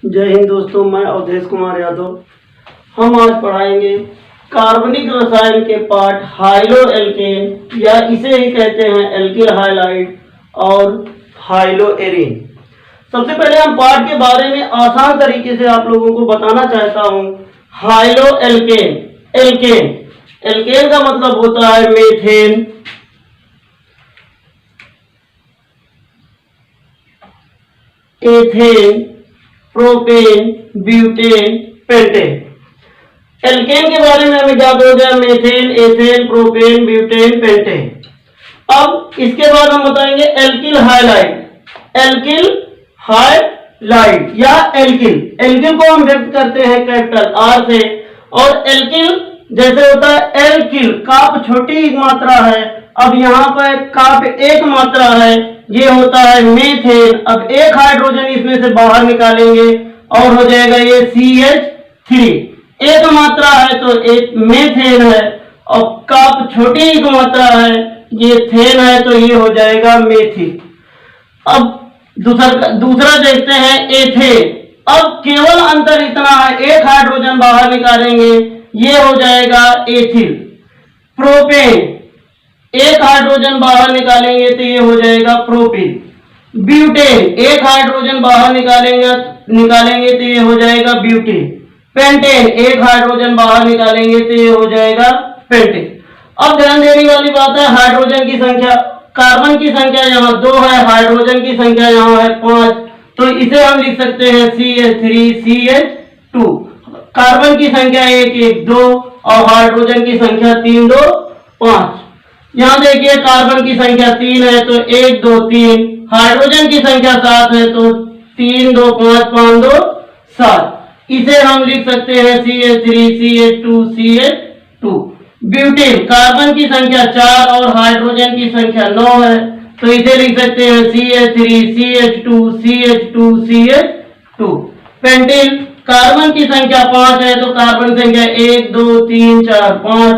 जय हिंद दोस्तों, मैं अवधेश कुमार यादव। हम आज पढ़ाएंगे कार्बनिक रसायन के पार्ट हाइलो एल्केन या इसे ही कहते हैं एल्किल हाइलाइड और हाइलो एरीन। सबसे पहले हम पार्ट के बारे में आसान तरीके से आप लोगों को बताना चाहता हूं। हाइलो एल्केन, एल्केन का मतलब होता है methane, ethane, propane, butane, pentane. Alkane के बारे में हमें याद हो गया methane, ethane, propane, butane, pentane. अब इसके बाद हम बताएंगे एल्किल हाइलाइड। एल्किल हाइलाइड या एल्किल को हम व्यक्त करते हैं कैपिटल आर से, और एल्किल जैसे होता है एल्किल, काप छोटी मात्रा है, अब यहाँ पर काप एक मात्रा है, ये होता है मीथेन। अब एक हाइड्रोजन इसमें से बाहर निकालेंगे और हो जाएगा ये CH3। एक मात्रा है तो एक मीथेन है, और काप छोटी एक मात्रा है, ये थेन है, तो ये हो जाएगा मेथिल। अब दूसरा देखते हैं एथेन। अब केवल अंतर इतना है, एक हाइड्रोजन बाहर निकालेंगे, ये हो जाएगा एथिल। प्रोपेन, एक हाइड्रोजन बाहर निकालेंगे तो ये हो जाएगा प्रोपिन। ब्यूटेन, एक हाइड्रोजन बाहर निकालेंगे तो ये हो जाएगा ब्यूटेन। पेंटेन, एक हाइड्रोजन बाहर निकालेंगे तो ये हो जाएगा पेंटेन। अब ध्यान देने वाली बात है, हाइड्रोजन की संख्या, कार्बन की संख्या यहाँ 2 है, हाइड्रोजन की संख्या यहाँ है 5, तो इसे हम लिख सकते हैं CH3CH2। कार्बन की संख्या 1 1 2 और हाइड्रोजन की संख्या 3 2 5। यहाँ देखिए कार्बन की संख्या 3 है तो 1 2 3, हाइड्रोजन की संख्या 7 है तो 3 2 5 5 2 7। इसे हम लिख सकते हैं CH3CH2CH2। ब्यूटेन, कार्बन की संख्या 4 और हाइड्रोजन की संख्या 9 है, तो इसे लिख सकते हैं CH3CH2CH2CH2। पेंटेन, कार्बन की संख्या 5 है तो कार्बन संख्या 1 2 3 4 5,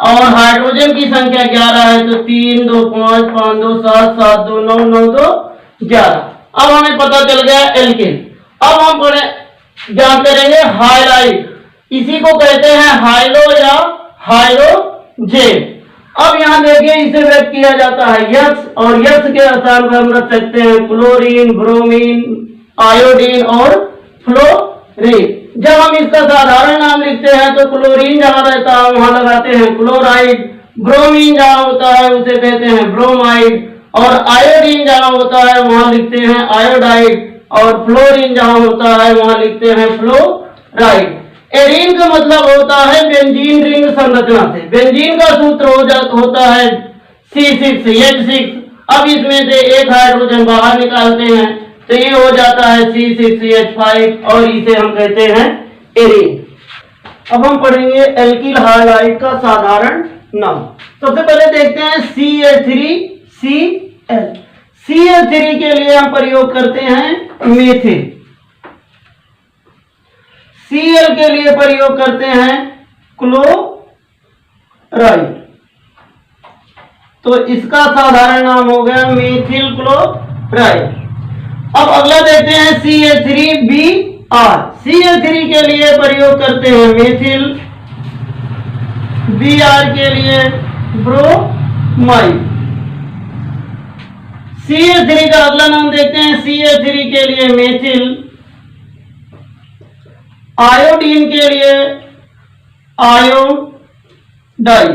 और हाइड्रोजन की संख्या 11 है तो 3 2 5 5 2 7 7 2 9 9 2 11। अब हमें पता चल गया एल्केन। अब हम ज्ञात करेंगे हाइलाइड। इसी को कहते हैं हाइलो या हाइलोजेन। अब यहाँ देखिए इसे व्यक्त किया जाता है यक्स, और यक्स के स्थान पर हम रख सकते हैं क्लोरीन, ब्रोमीन, आयोडीन और फ्लोरीन। जब हम इसका साधारण नाम लिखते हैं तो क्लोरीन जहां रहता है वहां लगाते हैं क्लोराइड, ब्रोमीन जहां होता है उसे कहते हैं ब्रोमाइड, और आयोडीन जहां होता है वहां लिखते हैं आयोडाइड, और फ्लोरीन जहां होता है वहां लिखते हैं फ्लोराइड। एरीन का मतलब होता है बेंजीन रिंग संरचना से। बेंजीन का सूत्र होता है C6H6। अब इसमें से एक हाइड्रोजन बाहर निकालते हैं तो ये हो जाता है C6H5, और इसे हम कहते हैं एरीन। अब हम पढ़ेंगे एल्किल हाइलाइड का साधारण नाम। सबसे पहले देखते हैं CH3Cl। CH3 के लिए हम प्रयोग करते हैं मेथिल, Cl के लिए प्रयोग करते हैं क्लोराइड, तो इसका साधारण नाम हो गया मेथिल क्लोराइड। अब अगला देखते हैं CH3Br। CH3 के लिए प्रयोग करते हैं मेथिल, Br के लिए ब्रोमाइड। CH3 का अगला नाम देखते हैं CH3 के लिए मेथिल, आयोडीन के लिए आयोडाइड।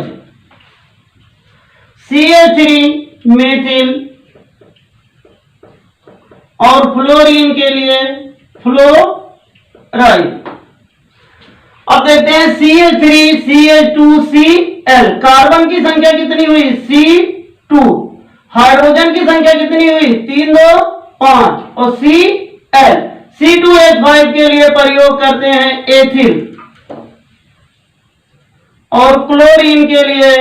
CH3 मेथिल और फ्लोरीन के लिए फ्लोराइड। अब देखते हैं CH3CH2Cl। कार्बन की संख्या कितनी हुई? C2। हाइड्रोजन की संख्या कितनी हुई? 3 2 5, और Cl। C2H5 के लिए प्रयोग करते हैं एथिल, और क्लोरीन के लिए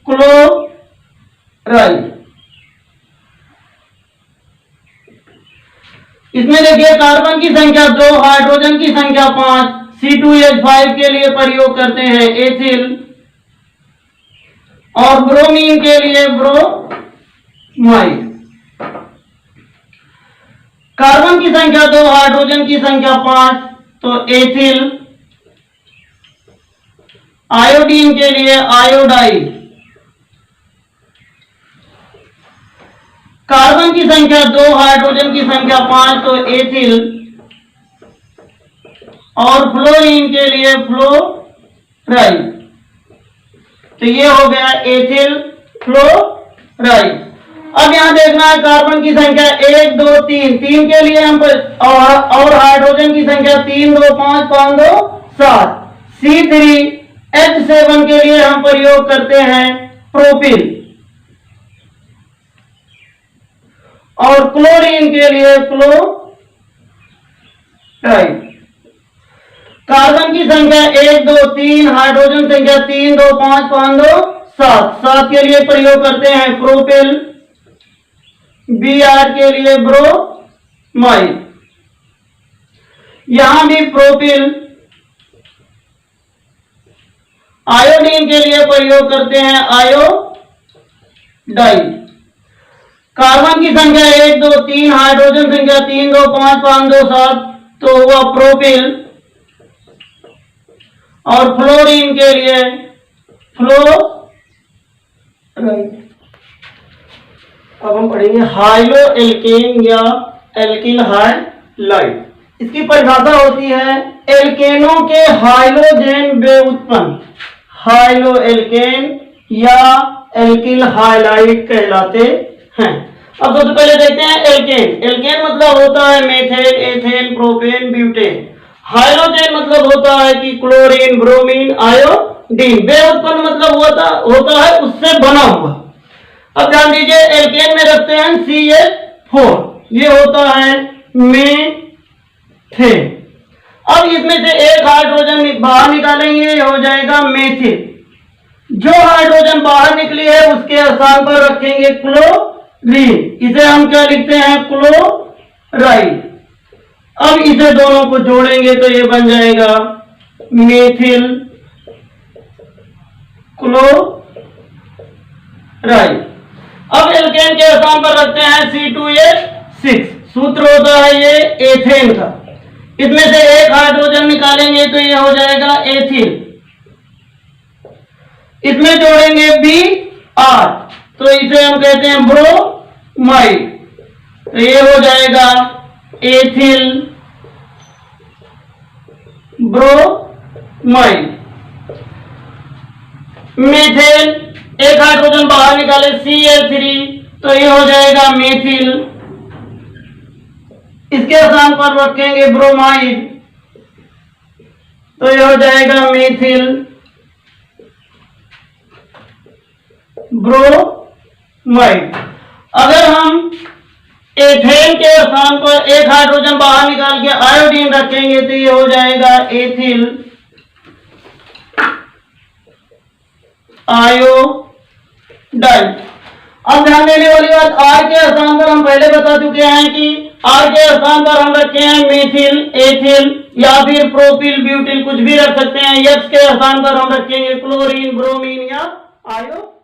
क्लोराइड। इसमें देखिए कार्बन की संख्या 2, हाइड्रोजन की संख्या 5, C2H5 के लिए प्रयोग करते हैं एथिल, और ब्रोमीन के लिए ब्रोमाइड। कार्बन की संख्या 2, हाइड्रोजन की संख्या 5, तो एथिल। आयोडीन के लिए आयोडाइड। कार्बन की संख्या 2, हाइड्रोजन की संख्या 5, तो एथिल। और फ्लोरीन के लिए फ्लोराइड। तो ये हो गया एथिल फ्लोराइड। अब यहां देखना है कार्बन की संख्या 1, 2, 3, 3 के लिए हम और हाइड्रोजन की संख्या 3, 2, 5, 5, 2, 7। C3H7 के लिए हम प्रयोग करते हैं प्रोपिल। और क्लोरीन के लिए क्लोराइड। कार्बन की संख्या 1, 2, 3, हाइड्रोजन संख्या 3, 2, 5, 5, 2, 7। 7 के लिए प्रयोग करते हैं प्रोपिल। Br के लिए ब्रोमाइड। यहां भी प्रोपिल। आयोडीन के लिए प्रयोग करते हैं आयोडाइड। कार्बन की संख्या 1, 2, 3, हाइड्रोजन संख्या 3, 2, 5, 5, 2, 7, तो हुआ प्रोपिल। और फ्लोरीन के लिए फ्लोराइड। अब हम पढ़ेंगे हाइलो एल्केन या एल्किल हाइलाइड। इसकी परिभाषा होती है एल्केनों के हाइलोजेन व्युत्पन्न हाइलो एल्केन या एल्किल हाइलाइड कहलाते हैं। अब सबसे पहले देखते हैं एल्केन। एल्केन मतलब होता है मेथेन, एथेन, प्रोपेन, ब्यूटेन। हाइलोजेन मतलब होता है कि क्लोरीन, ब्रोमीन, आयोडीन। व्युत्पन्न मतलब होता है उससे बना हुआ। अब ध्यान दीजिए एल्केन में रखते हैं CH4, ये होता है मेथेन। अब इसमें से एक हाइड्रोजन बाहर निकालेंगे, ये हो जाएगा मेथिल। जो हाइड्रोजन बाहर निकली है उसके स्थान पर रखेंगे क्लोरीन, इसे हम क्या लिखते हैं क्लोराइड। अब इसे दोनों को जोड़ेंगे तो ये बन जाएगा मेथिल क्लोराइड। अब एल्केन के स्थान पर रखते हैं C2H6। सूत्र होता है ये एथेन का। इसमें से एक हाइड्रोजन निकालेंगे तो ये हो जाएगा एथिल। इसमें जोड़ेंगे Br, तो इसे हम कहते हैं ब्रोमाइड। तो ये हो जाएगा एथिल ब्रोमाइड। मेथेन, एक हाइड्रोजन बाहर निकाले Cl3, तो ये हो जाएगा मेथिल। इसके स्थान पर रखेंगे ब्रोमाइड, तो ये हो जाएगा मेथिल ब्रोमाइड। अगर हम एथेन के स्थान पर एक हाइड्रोजन बाहर निकाल के आयोडीन रखेंगे तो ये हो जाएगा एथिल आयोडाइड। अब ध्यान देने वाली बात, आर के स्थान पर हम पहले बता चुके हैं कि आर के स्थान पर हम रखे हैं मेथिल, एथिल या फिर प्रोपिल, ब्यूटिल, कुछ भी रख सकते हैं। एक्स के स्थान पर हम रखेंगे क्लोरीन, ब्रोमीन या आयो